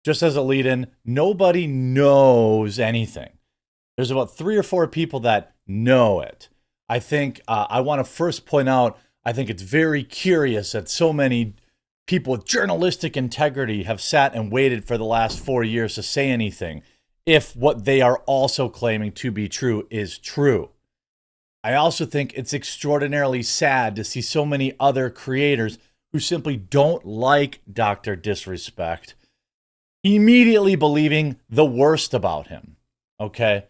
just as a lead in, nobody knows anything. There's about three or four people that know it. I think I want to first point out, I think it's very curious that so many people with journalistic integrity have sat and waited for the last 4 years to say anything if what they are also claiming to be true is true. I also think it's extraordinarily sad to see so many other creators who simply don't like Dr. Disrespect immediately believing the worst about him. Okay?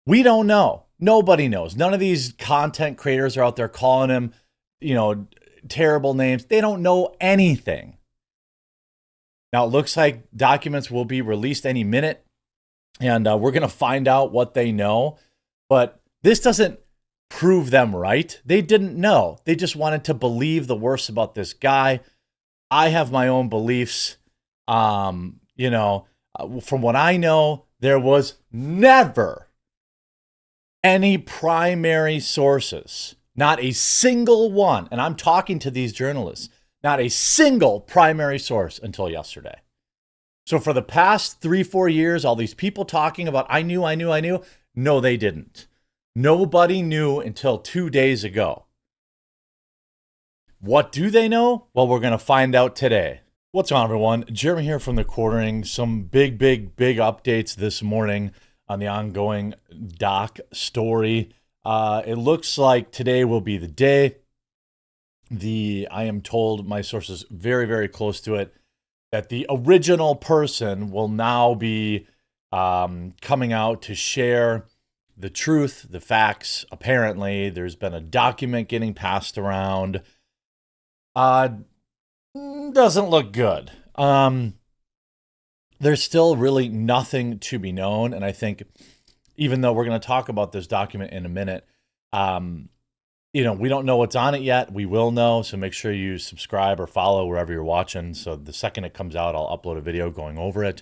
We don't know. Nobody knows. None of these content creators are out there calling him, terrible names. They don't know anything. Now, it looks like documents will be released any minute, and we're going to find out what they know. But this doesn't prove them right. They didn't know. They just wanted to believe the worst about this guy. I have my own beliefs. From what I know, there was never any primary sources, not a single one. And I'm talking to these journalists, not a single primary source until yesterday. So for the past 3-4 years, all these people talking about, I knew. No, they didn't. Nobody knew until 2 days ago. What do they know? Well, we're going to find out today. What's on, everyone? Jeremy here from The Quartering. Some big updates this morning on the ongoing Doc story. It looks like today will be the day. I am told, my sources very close to it, that the original person will now be coming out to share the truth, the facts. Apparently, there's been a document getting passed around. Doesn't look good. There's still really nothing to be known. And I think even though we're going to talk about this document in a minute, we don't know what's on it yet. We will know. So make sure you subscribe or follow wherever you're watching. So the second it comes out, I'll upload a video going over it.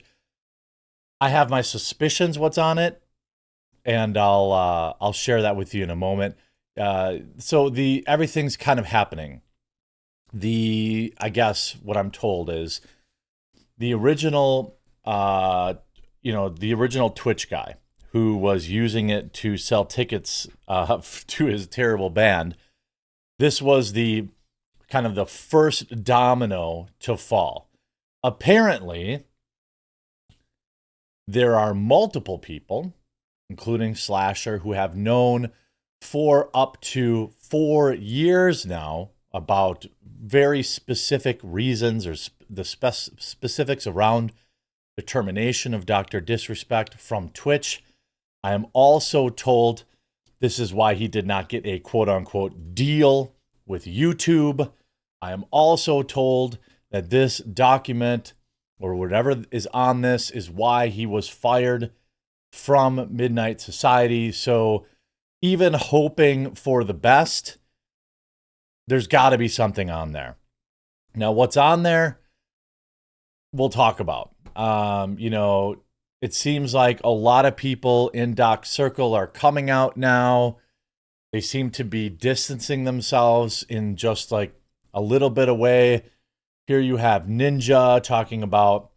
I have my suspicions what's on it, and I'll share that with you in a moment. So everything's kind of happening. I guess what I'm told is the original, the original Twitch guy who was using it to sell tickets to his terrible band. This was the kind of the first domino to fall. Apparently, there are multiple people, including Slasher, who have known for up to 4 years now about very specific reasons or the specifics around the termination of Dr. Disrespect from Twitch. I am also told this is why he did not get a quote-unquote deal with YouTube. I am also told that this document or whatever is on this is why he was fired from Midnight Society. So even hoping for the best, there's got to be something on there. Now, what's on there, we'll talk about. It seems like a lot of people in Doc's circle are coming out now. They seem to be distancing themselves in just like a little bit of way. Here you have Ninja talking about,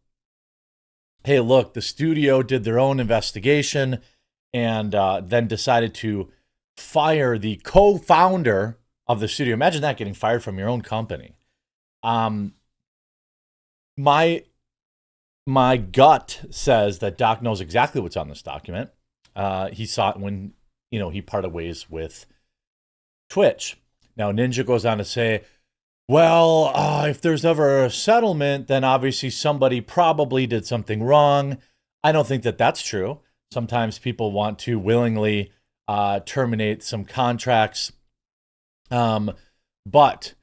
hey, look, the studio did their own investigation and then decided to fire the co-founder of the studio. Imagine that, getting fired from your own company. My gut says that Doc knows exactly what's on this document. He saw it when, he parted ways with Twitch. Now, Ninja goes on to say, well, if there's ever a settlement, then obviously somebody probably did something wrong. I don't think that that's true. Sometimes people want to willingly terminate some contracts. But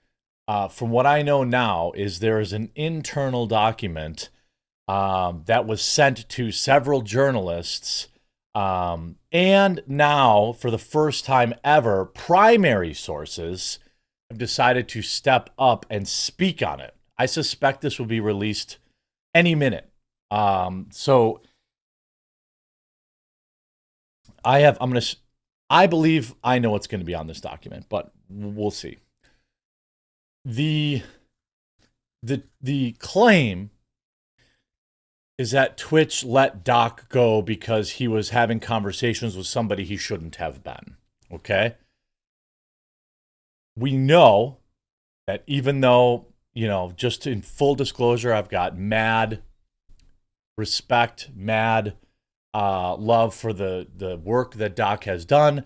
from what I know now is there is an internal document that was sent to several journalists. And now, for the first time ever, primary sources have decided to step up and speak on it. I suspect this will be released any minute. So I believe I know what's going to be on this document, but we'll see. The claim is that Twitch let Doc go because he was having conversations with somebody he shouldn't have been. Okay? We know that even though, just in full disclosure, I've got mad respect, mad love for the work that Doc has done.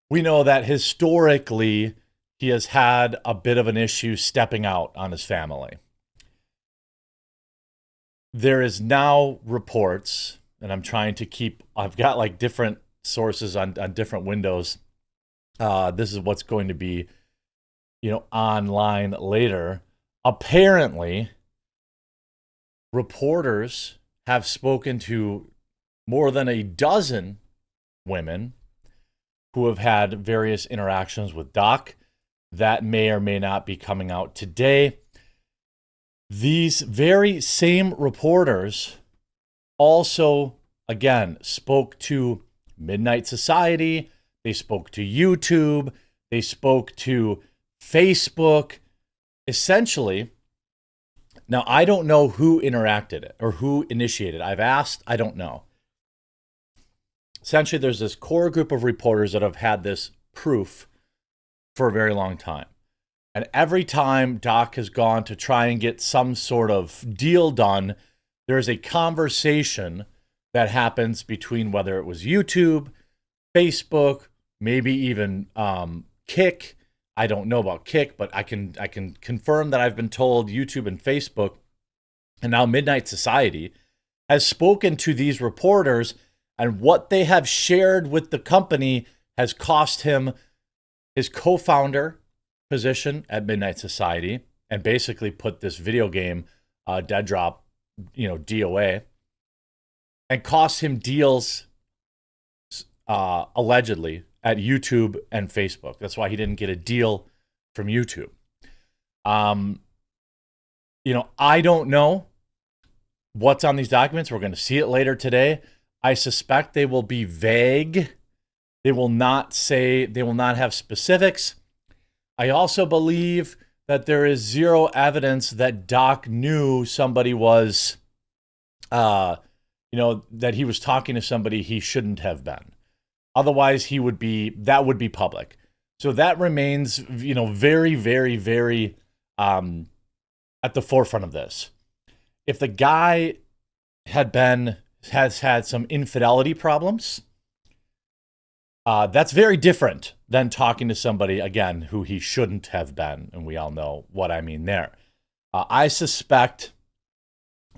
We know that historically he has had a bit of an issue stepping out on his family. There is now reports, and I'm trying to I've got like different sources on different windows. This is what's going to be, online later. Apparently, reporters have spoken to more than a dozen women who have had various interactions with Doc. That may or may not be coming out today. These very same reporters also, again, spoke to Midnight Society. They spoke to YouTube. They spoke to Facebook. Essentially, now I don't know who interacted it or who initiated. I've asked, I don't know. Essentially, there's this core group of reporters that have had this proof for a very long time. And every time Doc has gone to try and get some sort of deal done, there's a conversation that happens between whether it was YouTube, Facebook, maybe even Kick. I don't know about Kick, but I can confirm that I've been told YouTube and Facebook, and now Midnight Society, has spoken to these reporters, and what they have shared with the company has cost him his co-founder position at Midnight Society and basically put this video game, Dead Drop, DOA, and cost him deals allegedly at YouTube and Facebook. That's why he didn't get a deal from YouTube. I don't know what's on these documents. We're going to see it later today. I suspect they will be vague. They will not have specifics. I also believe that there is zero evidence that Doc knew somebody was, that he was talking to somebody he shouldn't have been. Otherwise, that would be public. So that remains, very, very, very at the forefront of this. If the guy has had some infidelity problems, that's very different than talking to somebody, again, who he shouldn't have been. And we all know what I mean there. I suspect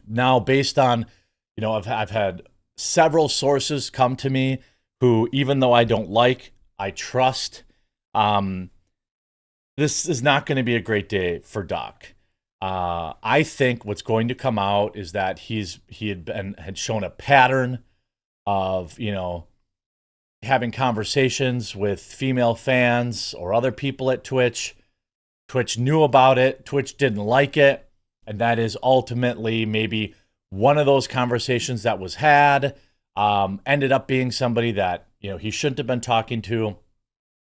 now, based on, I've had several sources come to me who, even though I don't like, I trust. This is not going to be a great day for Doc. I think what's going to come out is that he had shown a pattern of, having conversations with female fans or other people at Twitch. Twitch knew about it. Twitch didn't like it. And that is ultimately maybe one of those conversations that was had, ended up being somebody that, he shouldn't have been talking to.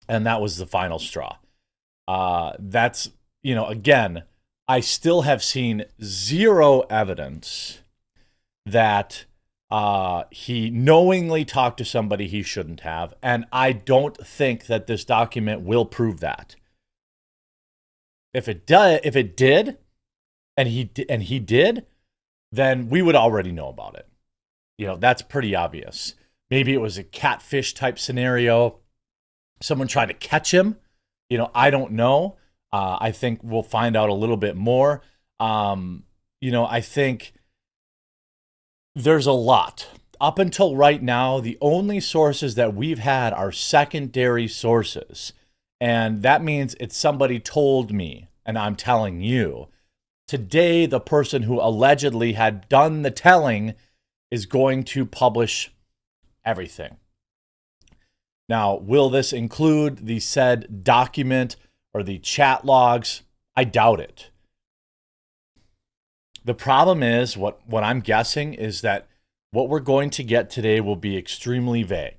And that was the final straw. That's, again, I still have seen zero evidence that he knowingly talked to somebody he shouldn't have, and I don't think that this document will prove that. If it did, and he did, then we would already know about it. That's pretty obvious. Maybe it was a catfish type scenario. Someone tried to catch him. I don't know. I think we'll find out a little bit more. I think there's a lot. Up until right now, the only sources that we've had are secondary sources. And that means it's somebody told me, and I'm telling you. Today, the person who allegedly had done the telling is going to publish everything. Now, will this include the said document or the chat logs? I doubt it. The problem is, what I'm guessing is that what we're going to get today will be extremely vague.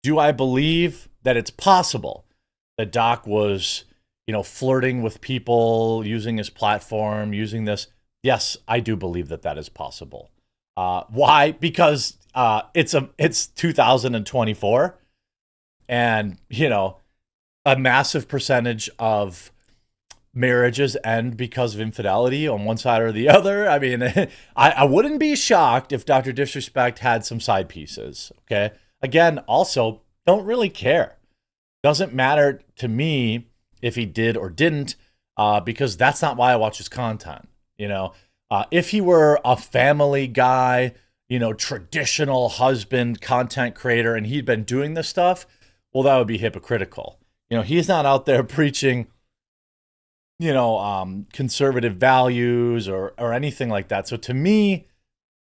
Do I believe that it's possible that Doc was, flirting with people, using his platform, using this? Yes, I do believe that that is possible. Why? Because it's 2024, and a massive percentage of marriages end because of infidelity on one side or the other. I mean, I wouldn't be shocked if Dr. Disrespect had some side pieces. Okay. Again, also, don't really care. Doesn't matter to me if he did or didn't, because that's not why I watch his content. If he were a family guy, traditional husband, content creator, and he'd been doing this stuff, well, that would be hypocritical. He's not out there preaching, conservative values or anything like that. So to me,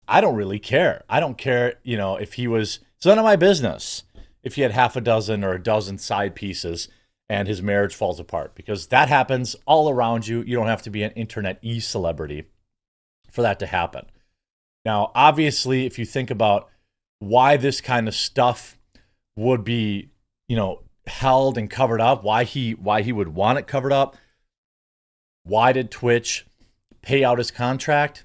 I don't really care. I don't care, if he was, it's none of my business if he had half a dozen or a dozen side pieces and his marriage falls apart, because that happens all around you. You don't have to be an internet celebrity for that to happen. Now, obviously, if you think about why this kind of stuff would be, held and covered up, why he would want it covered up, why did Twitch pay out his contract?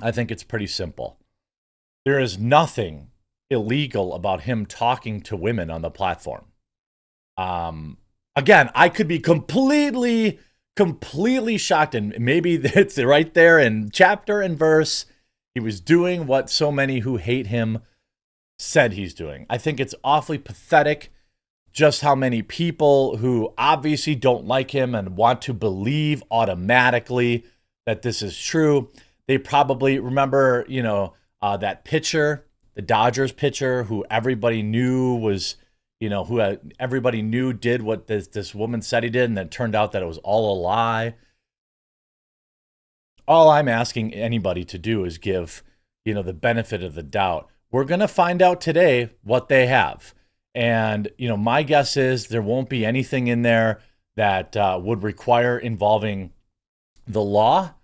I think it's pretty simple. There is nothing illegal about him talking to women on the platform. Again, I could be completely shocked, and maybe it's right there in chapter and verse. He was doing what so many who hate him said he's doing. I think it's awfully pathetic just how many people who obviously don't like him and want to believe automatically that this is true. They probably remember, that pitcher, the Dodgers pitcher, who everybody knew was, everybody knew did what this woman said he did, and then it turned out that it was all a lie. All I'm asking anybody to do is give, the benefit of the doubt. We're going to find out today what they have. And, my guess is there won't be anything in there that would require involving the law,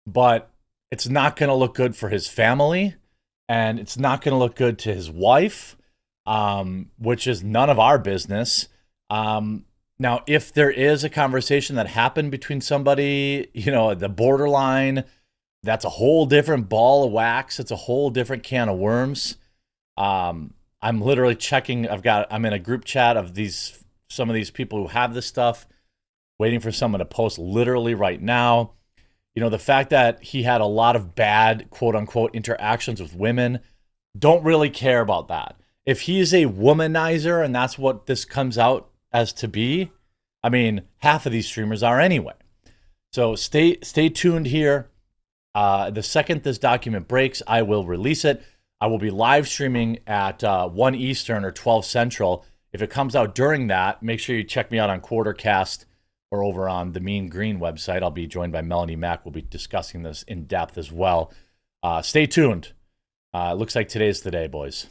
but it's not going to look good for his family, and it's not going to look good to his wife, which is none of our business. Now, if there is a conversation that happened between somebody, the borderline, that's a whole different ball of wax. It's a whole different can of worms. I'm literally checking. I'm in a group chat of some of these people who have this stuff, waiting for someone to post literally right now. The fact that he had a lot of bad, quote unquote, interactions with women, don't really care about that. If he's a womanizer and that's what this comes out as to be, I mean, half of these streamers are anyway. So stay tuned here. The second this document breaks, I will release it. I will be live streaming at 1 Eastern or 12 Central. If it comes out during that, make sure you check me out on Quartercast or over on the Mean Green website. I'll be joined by Melanie Mack. We'll be discussing this in depth as well. Stay tuned. Looks like today's the day, boys.